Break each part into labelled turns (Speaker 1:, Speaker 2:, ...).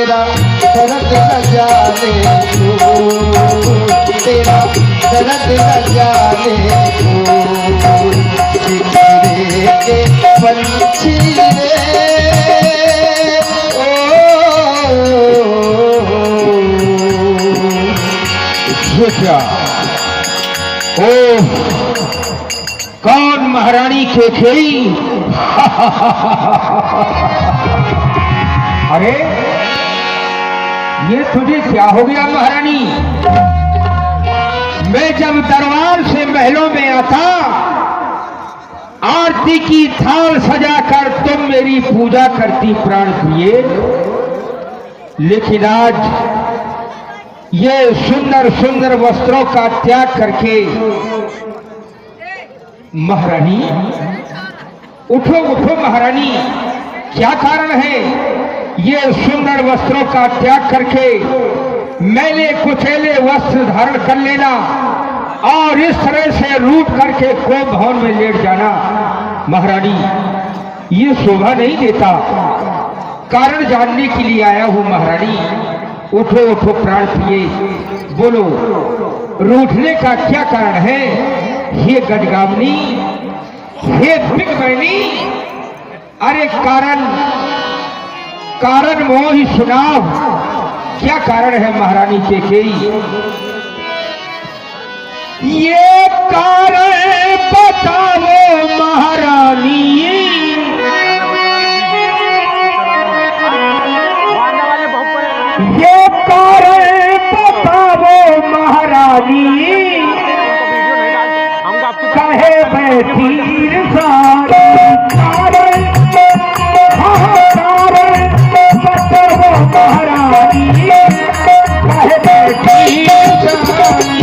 Speaker 1: तेरा दर्द न जाने तेरा दर्द न जाने के पंछी रे
Speaker 2: ये क्या? ओ कौन महारानी के खेई? अरे ये तुझे क्या हो गया महारानी? मैं जब दरबार से महलों में आता, आरती की थाल सजाकर तुम मेरी पूजा करती प्राण प्रिय, लेकिन आज ये सुंदर सुंदर वस्त्रों का त्याग करके महारानी, उठो उठो महारानी, क्या कारण है? ये सुंदर वस्त्रों का त्याग करके मैले कुचेले वस्त्र धारण कर लेना और इस तरह से रूठ करके कोप भवन में लेट जाना, महारानी ये शोभा नहीं देता। कारण जानने के लिए आया हूं महारानी। उठो उठो प्राण प्रिय, बोलो रूठने का क्या कारण है? हे गजगामिनी, हे बिगमैनी, अरे कारण कारण मोहि सुनाओ, क्या कारण है महारानी केकई? ये कारण बताओ महारानी, ये कारण बताओ महारानी, कहे बैठी सारी कारण, कारण बताओ महारानी, कहे बैठी सारी।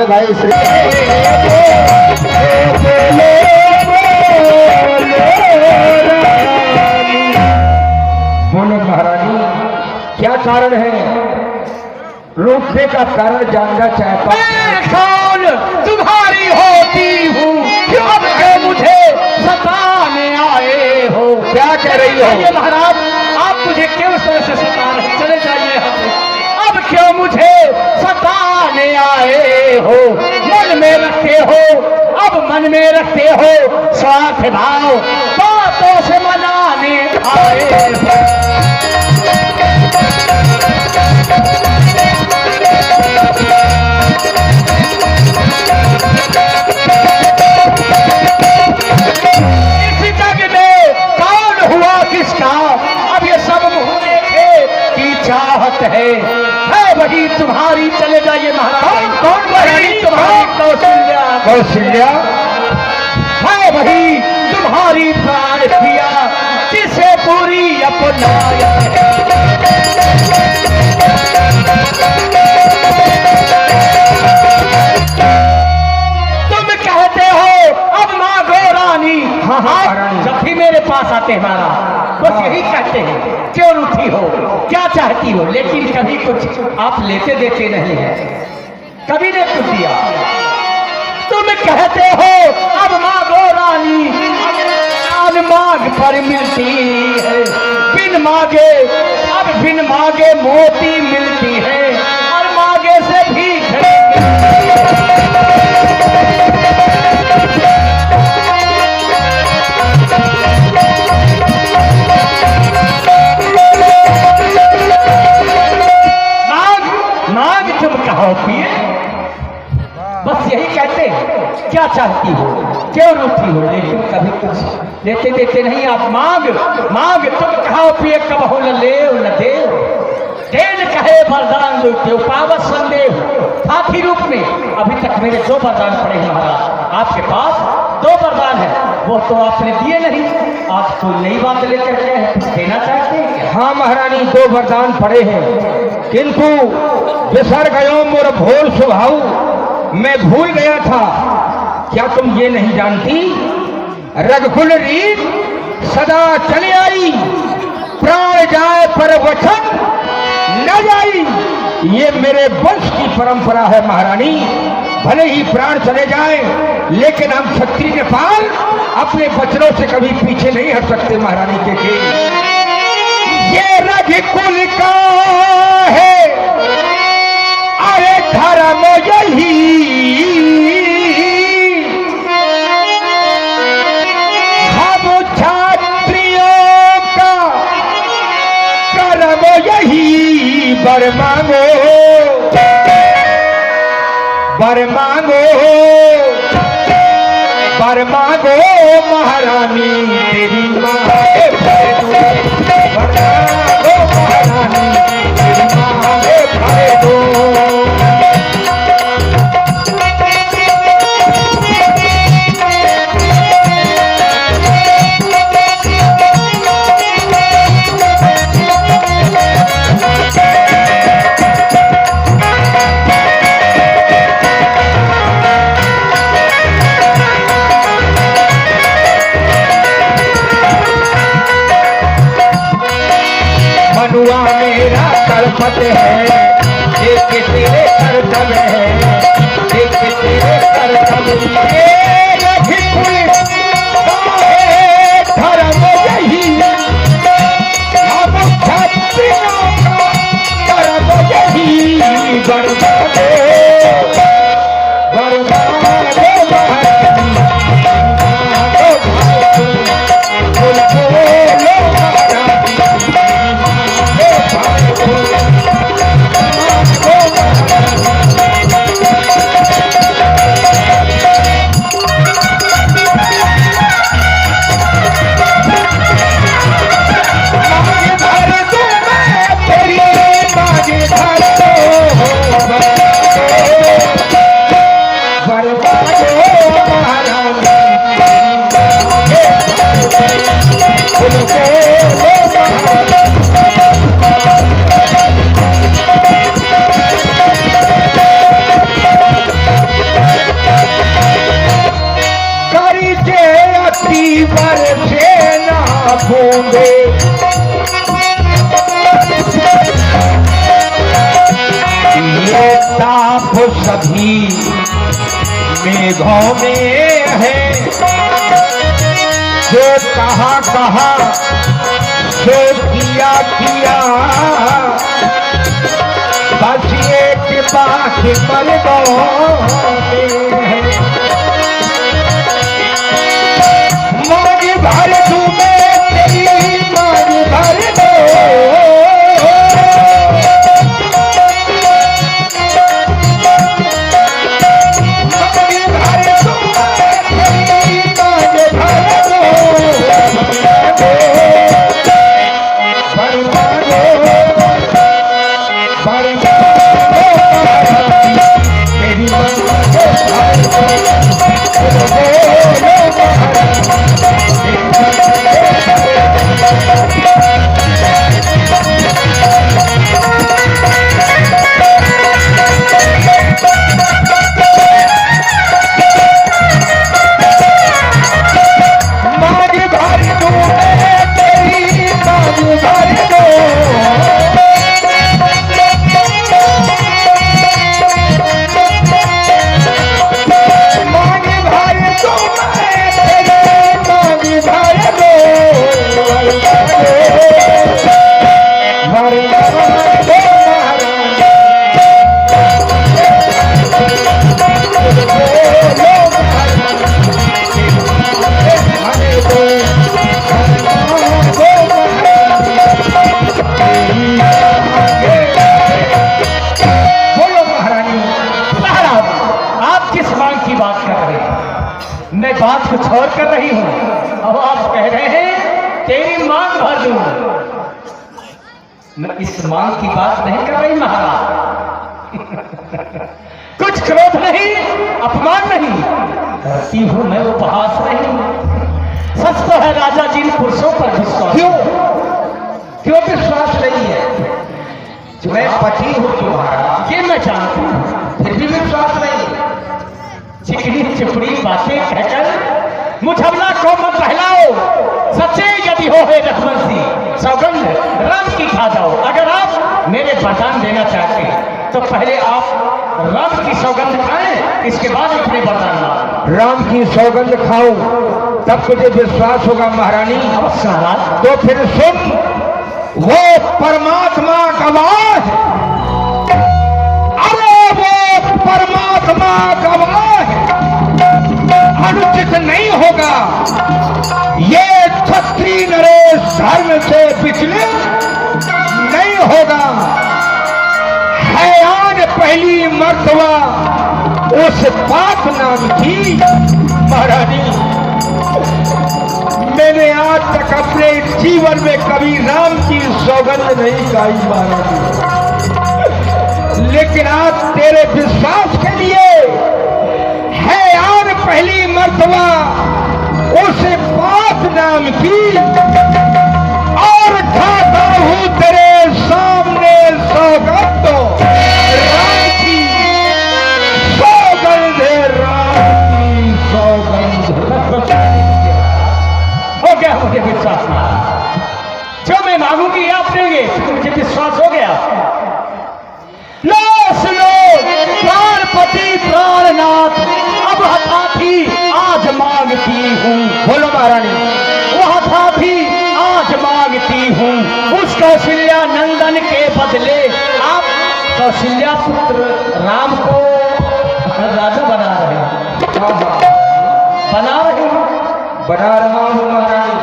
Speaker 1: भाई श्री
Speaker 2: बोलो महारानी, क्या कारण है? रोकने का कारण जानना चाहता हूं।
Speaker 3: कौन तुम्हारी होती हूँ, क्यों है मुझे सताने आए हो?
Speaker 2: क्या कह रही हो?
Speaker 3: महाराज आप मुझे क्यों से सता रहे? चले जाइए यहाँ से। अब क्यों मुझे सताने आए हो? मन में रखते हो, अब मन में रखते हो स्वार्थ भाव, बातों से मनाने आए हो। इस जग में कौन हुआ किसका, अब ये सब मुंह देखे की चाहत है वही तुम्हारी। चले जाइए महाराज। कौन वही तुम्हारी कौशल्या?
Speaker 2: कौशल्या
Speaker 3: है वही तुम्हारी प्राण प्रिया, जिसे पूरी अपनाया है। तुम कहते हो अब मांगो रानी। हाँ, जब भी मेरे पास आते हैं महाराज बस यही कहते हैं, क्यों रूठी हो, क्या चाहती हो, लेकिन कभी कुछ आप लेते देते नहीं है, कभी नहीं कुछ दिया। तुम कहते हो अब मांगो रानी, अब मांग पर मिलती है, बिन मांगे अब बिन मांगे मोती मिलती है, और मांगे से भी मांग तुम कहो पिए, बस यही कहते हैं, क्या चाहती हो, क्यों रूठी हो, लेकिन कभी कुछ लेते देते नहीं। आप मांग मांग तुम कहो पिए, कब हो न ले न दे, देन कहे वरदान लूटे, पावत संदेह साथी रूप में। अभी तक मेरे 2 वरदान पड़े हैं महाराज, आपके पास 2 वरदान है, वो तो आपने दिए नहीं, आज तो नई बात लेकर के देना चाहते हैं।
Speaker 2: हाँ महारानी, 2 वरदान पड़े हैं, किंतु विसर गयो मोर भोर स्वभाव, मैं भूल गया था। क्या तुम ये नहीं जानती, रघुकुल रीत सदा चले आई, प्राण जाए पर वचन न जाई। ये मेरे वंश की परंपरा है महारानी। भले ही प्राण चले जाए, लेकिन हम क्षत्रिय के पाल अपने वचनों से कभी पीछे नहीं हट सकते महारानी के। ये रघुकुल का है अरे धर्म यही, हम क्षत्रियों का कर्म यही, वर मांगो वर मांगो वर मांगो महारानी तेरी मांगे भरे दो, वर मांगो महारानी तेरी मांगे भरे दो। मनुआ मेरा करपत है, देख तेरे करतब है, देख तेरे करतब, धर्म यही, हम क्षत्रियों का कर्म यही, वर मांगो महारानी, बूंदे ये ताप सभी मेघों में है, जो कहा कहा सो किया किया, बस एक बात पर मांग भर दूं मैं तेरी मांग भर दो
Speaker 3: मैं बात कुछ और कर रही हूँ। अब आप कह रहे हैं तेरी मांग भर दूं। मैं इस मांग की बात नहीं कर रही महाराज। कुछ क्रोध नहीं, अपमान नहीं करती हूँ मैं, उपहास नहीं। सच तो है राजा जी इन पुरुषों पर विश्वास।
Speaker 2: क्यों विश्वास नहीं है? मैं पति हूँ तुम्हारा,
Speaker 3: ये मैं जानती हूँ,
Speaker 2: फिर भी विश्वास नहीं।
Speaker 3: चिकनी चिपड़ी बातें कहकर मुझबला को मत बहलाओ। सच्चे यदि हो हे रघुवंशी, सौगंध राम की खा जाओ। अगर आप मेरे वरदान देना चाहते हैं तो पहले आप राम की सौगंध खाएं, इसके बाद अपने वरदान लाओ।
Speaker 2: राम की सौगंध खाओ तब तुझे विश्वास होगा महारानी।
Speaker 3: महाराज
Speaker 2: तो फिर सुन, वो परमात्मा गवाह है। अरे वो परमात्मा गवाह है, अनुचित नहीं होगा ये क्षत्रिय नरेश धर्म से विचलित नहीं होगा। हैयान पहली मर्तबा उस पाप नाम की महारानी। मैंने आज तक अपने जीवन में कभी राम की सौगंध नहीं खाई महारानी, लेकिन आज तेरे विश्वास के लिए है यार पहली मर्तबा उस पाप नाम की, और खाता हूं तेरे सामने सौगंध। राम की सौगंध है, राम की सौगंध।
Speaker 3: हो गया मुझे विश्वास ना, जो मैं मांगूंगी आप देंगे, मुझे विश्वास हो गया। लो सुनो प्राणपति प्राणनाथ, अब हठाथी आज मांगती हूँ।
Speaker 2: बोलो महारानी।
Speaker 3: वो हठाथी आज मांगती हूँ उस कौशल्या नंदन के बदले आप कौशल्या पुत्र राम को राजा बना रहे हैं।
Speaker 2: बना रहा हूँ महारानी।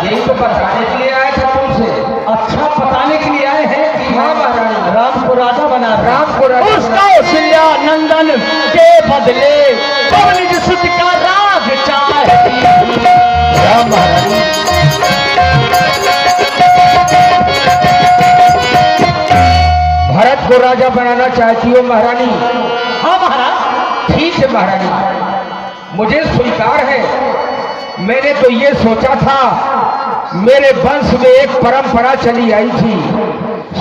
Speaker 2: यही तो बताने के लिए आए थे तुमसे।
Speaker 3: अच्छा बताने के लिए आए हैं कि
Speaker 2: हाँ महारानी,
Speaker 3: राम को राजा बना,
Speaker 2: राम को राजा
Speaker 3: उस कौशल्या नंदन के बदले निज सुत का राज चाहती हूं।
Speaker 2: राम महारानी। भरत को राजा बनाना चाहती हो महारानी?
Speaker 3: हाँ महाराज।
Speaker 2: ठीक है महारानी, मुझे स्वीकार है। मैंने तो ये सोचा था, मेरे वंश में एक परंपरा चली आई थी,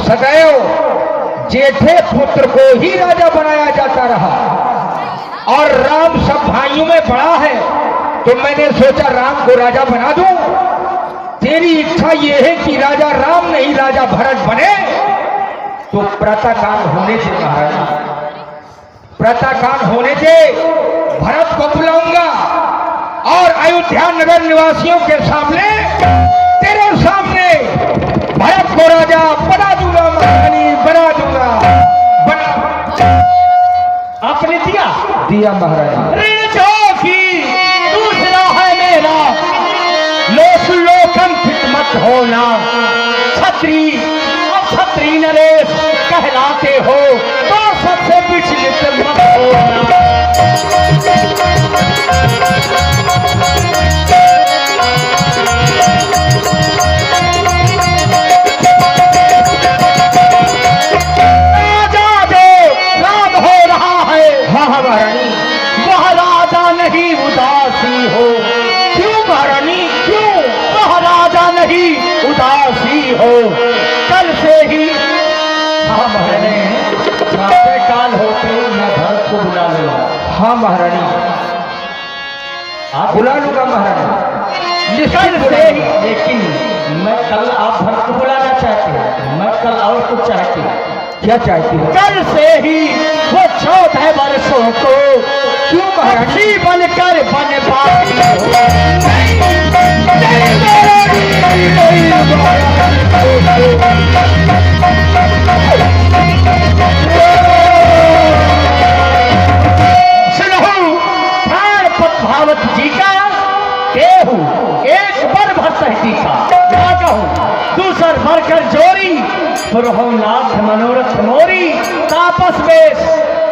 Speaker 2: सदैव जेठे पुत्र को ही राजा बनाया जाता रहा, और राम सब भाइयों में बड़ा है, तो मैंने सोचा राम को राजा बना दूं। तेरी इच्छा यह है कि राजा राम नहीं राजा भरत बने, तो प्रातःकाल होने से महाराज, प्रातःकाल होने से भरत को बुलाऊंगा और अयोध्या नगर निवासियों के सामने, तेरे सामने भरत को राजा बना दूंगा महारानी, बना दूंगा।
Speaker 3: दिया?
Speaker 2: दिया महारानी।
Speaker 3: ऋण जो की दूसरा है मेरा, लोक लोकंकित मत होना। छत्री अब छत्री नरेश कहलाते हो तो सबसे विचलित मत होना।
Speaker 2: महारानी
Speaker 3: वह राजा नहीं उदासी हो।
Speaker 2: क्यों महारानी क्यों?
Speaker 3: वह राजा नहीं उदासी हो। कल से ही हाँ महारानी प्रातः काल होते मैं भरत को बुला लूंगा।
Speaker 2: हाँ महारानी बुला लूंगा महारानी।
Speaker 3: कल से ही, लेकिन मैं कल आप भरत को बुलाना चाहते हैं, मैं कल और कुछ चाहती हूँ।
Speaker 2: क्या चाहती है?
Speaker 3: कल से ही वो 14 वर्षों को
Speaker 2: क्यों महारानी?
Speaker 3: बनकर बनवाती भावत जी का केहू एक बर भरती का कहूँ दूसर भरकर जोरी पुरहोनाथ मनोरथ मोरी। तापस वेश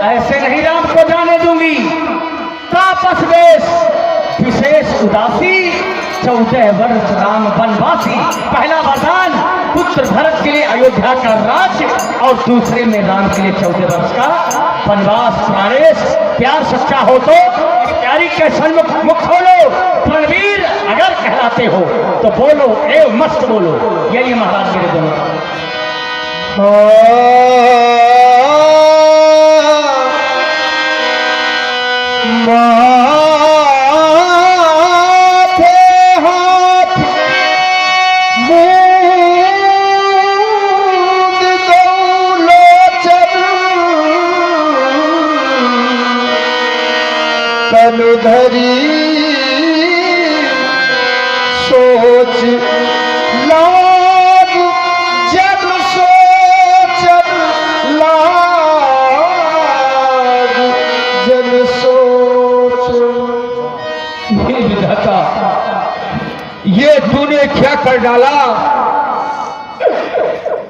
Speaker 3: ऐसे नहीं राम को जाने दूंगी। तापस वेश विशेष उदासी 14 वर्ष राम वनवासी। पहला वरदान पुत्र भरत के लिए अयोध्या का राज्य और दूसरे में राम के लिए 14 वर्ष का वनवास। प्राणेश प्यार सच्चा हो तो प्यारी के सन्मुख मुख खोलो। प्रणवीर अगर कहलाते हो तो बोलो एव मस्त बोलो। यही महाराज मेरे दोनों
Speaker 1: धरी सोच लाग जब सोच लाग जब सोच।
Speaker 2: ये विधाता ये तूने क्या कर डाला?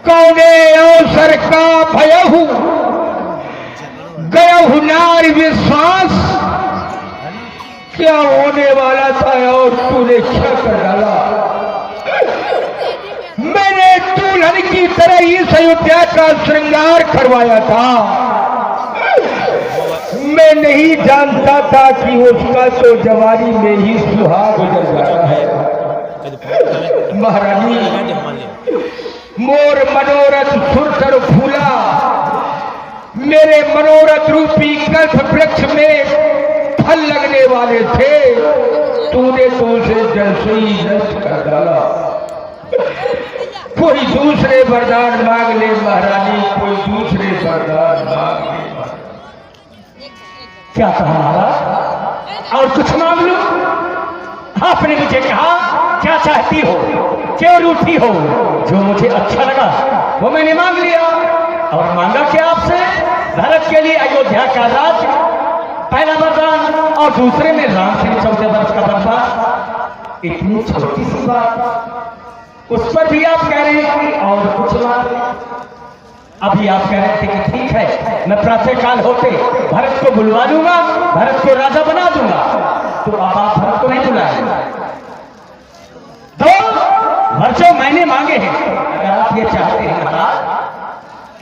Speaker 2: कौने अवसर का भयहु गयहु नारी विश्वास। क्या होने वाला था और तूने क्या कर डाला? मैंने दुल्हन की तरह इस अयोध्या का श्रृंगार करवाया था। मैं नहीं जानता था कि उसका तो जवानी में ही सुहाग गुजर जाता है। महारानी मोर मनोरथ सुरसर फूला। मेरे मनोरथ रूपी कल्प वृक्ष में फल लगने वाले थे, तूने तो उसे जैसे ही नष्ट कर डाला। कोई दूसरे वरदान मांग ले महारानी, कोई दूसरे वरदान मांग ले।
Speaker 3: क्या कहा महाराज? और कुछ मांग लूं? आपने मुझे कहा क्या चाहती हो, क्यों रूठी हो? जो मुझे अच्छा लगा वो मैंने मांग लिया। और मांगा क्या आपसे? भारत के लिए अयोध्या का राज्य पहला वरदान और दूसरे में राम से 14 वर्ष का वनवास। इतनी छोटी सी बात, उस पर भी आप कह रहे हैं कि और कुछ बात। अभी आप कह रहे थे कि ठीक है मैं प्रातः काल होते भरत को बुलवा दूंगा, भरत को राजा बना दूंगा। तो अब आप भरत को नहीं बुलाए। दो वर्षों मैंने मांगे हैं, अगर आप ये चाहते हैं महाराज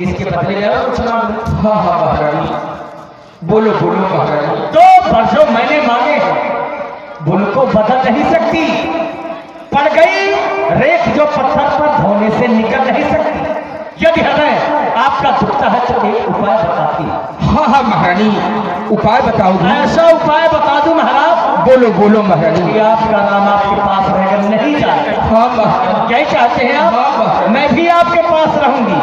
Speaker 3: इसके बदले में कुछ मांग लो।
Speaker 2: हाँ हाँ महारानी बोलो बोलो महारानी।
Speaker 3: 2 वर्षों मैंने मांगे हैं, भूल को बदल नहीं सकती। पड़ गई रेख जो पत्थर पर धोने से निकल नहीं सकती। यदि हृदय आपका दुखता है तो एक उपाय बताती है।
Speaker 2: हाँ हाँ महारानी उपाय बताओगी?
Speaker 3: ऐसा उपाय बता दूं महाराज?
Speaker 2: बोलो बोलो महारानी।
Speaker 3: कि आपका राम आपके पास रहेगा, नहीं जाए।
Speaker 2: हाँ महारानी।
Speaker 3: यही चाहते हैं आप? मैं भी आपके पास रहूंगी,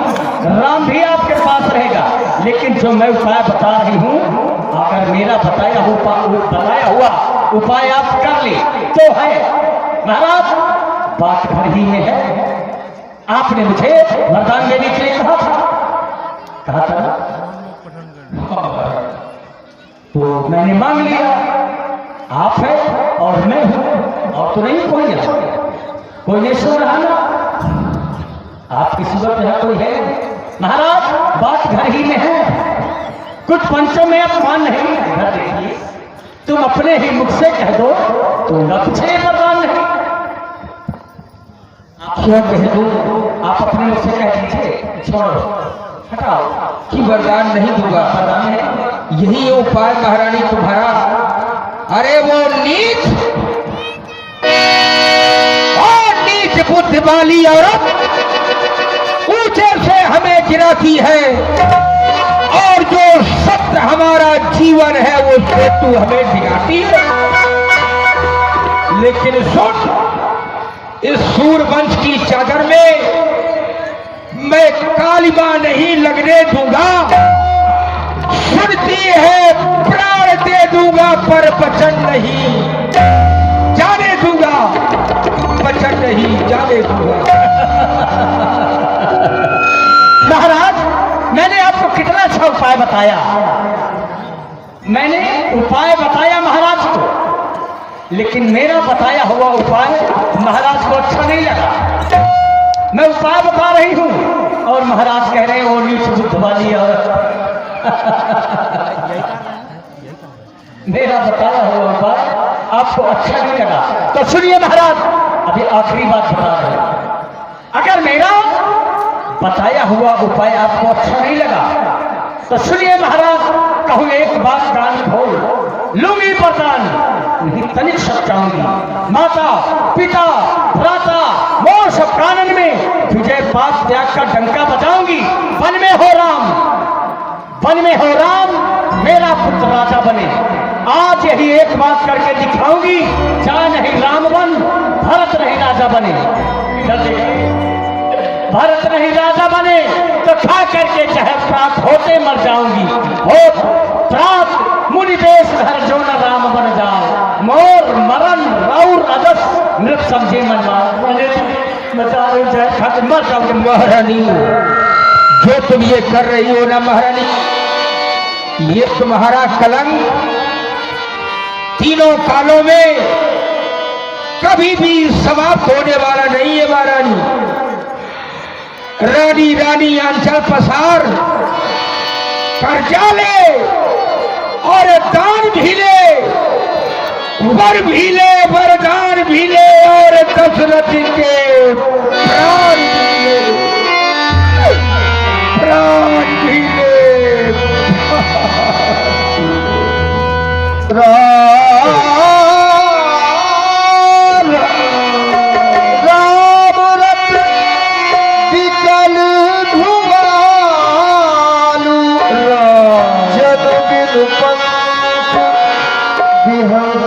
Speaker 3: राम भी आपके पास रहेगा। लेकिन जो मैं उपाय बता रही हूँ, अगर मेरा बताया हुआ उपाय आप कर ले तो है महाराज बात भर ही में है। आपने मुझे वरदान देने के लिए कहा था तो मैंने मांग लिया, आप है और मैं हूं, और तो नहीं कोई है, कोई नहीं सुन रहा ना, आपकी सूरत है कोई है? महाराज बात घर ही में है, कुछ पंचों में अपमान नहीं है। घर देखिए, तुम अपने ही मुख से कह दो तो लक्ष्य वरदान नहीं।
Speaker 2: क्या कह दूं?
Speaker 3: आप अपने मुख से कह दीजिए, छोड़ो, हटाओ
Speaker 2: कि वरदान नहीं दूंगा।
Speaker 3: वरदान है।
Speaker 2: यही उपाय महारानी तुम्हारा। अरे वो नीच और नीच बुद्धि वाली औरत ऊंचे से हमें गिराती है, और जो सत्य हमारा जीवन है वो से तू हमें गिराती है। लेकिन सुन, इस सूरवंश की चादर में मैं कालिमा नहीं लगने दूंगा। सुनती है प्राण दे दूंगा पर वचन नहीं जाने दूंगा, वचन नहीं जाने दूंगा।
Speaker 3: महाराज मैंने आपको कितना अच्छा उपाय बताया, मैंने उपाय बताया महाराज को, लेकिन मेरा बताया हुआ उपाय महाराज को अच्छा नहीं लगा। मैं उपाय बता रही हूं और महाराज कह रहे हैं वो नीच बुद्ध वाली औरत। मेरा बताया हुआ उपाय आपको अच्छा नहीं लगा तो सुनिए महाराज, अभी आखिरी बात बता रहे हैं। अगर मेरा बताया हुआ उपाय आपको अच्छा नहीं लगा तो सुनिए महाराज, कहूँ एक बात कान खोल लूंगी वरदान, नहीं तनिक सच्चाऊंगी। माता पिता भ्राता मोर सब कानन में तुझे पाप त्याग का डंका बजाऊंगी। वन में हो राम, वन में हो राम, मेरा पुत्र राजा बने। आज यही एक बात करके दिखाऊंगी, जा नहीं राम वन, भरत नहीं राजा बने। भरत नहीं राजा बने तो खा करके चाहे प्राप्त होते मर जाऊंगी। हो प्राप्त मुनि देश धर जो न राम बन जाओ, मोर मरण रौर अदस मृत समझे मनवा। मर जाऊंगी।
Speaker 2: महारानी, जो तुम ये कर रही हो ना महारानी, ये तुम्हारा कलंक तीनों कालों में कभी भी समाप्त होने वाला नहीं है महारानी। रानी रानी आंचल पसार, कर्जा ले और दान भी ले, वर भी ले, वरदान भी ले, और दशरथ के प्राण भी ले, प्राण भी ले।
Speaker 1: राम रत विकल भुवालु, जन बिनु पंथ विहर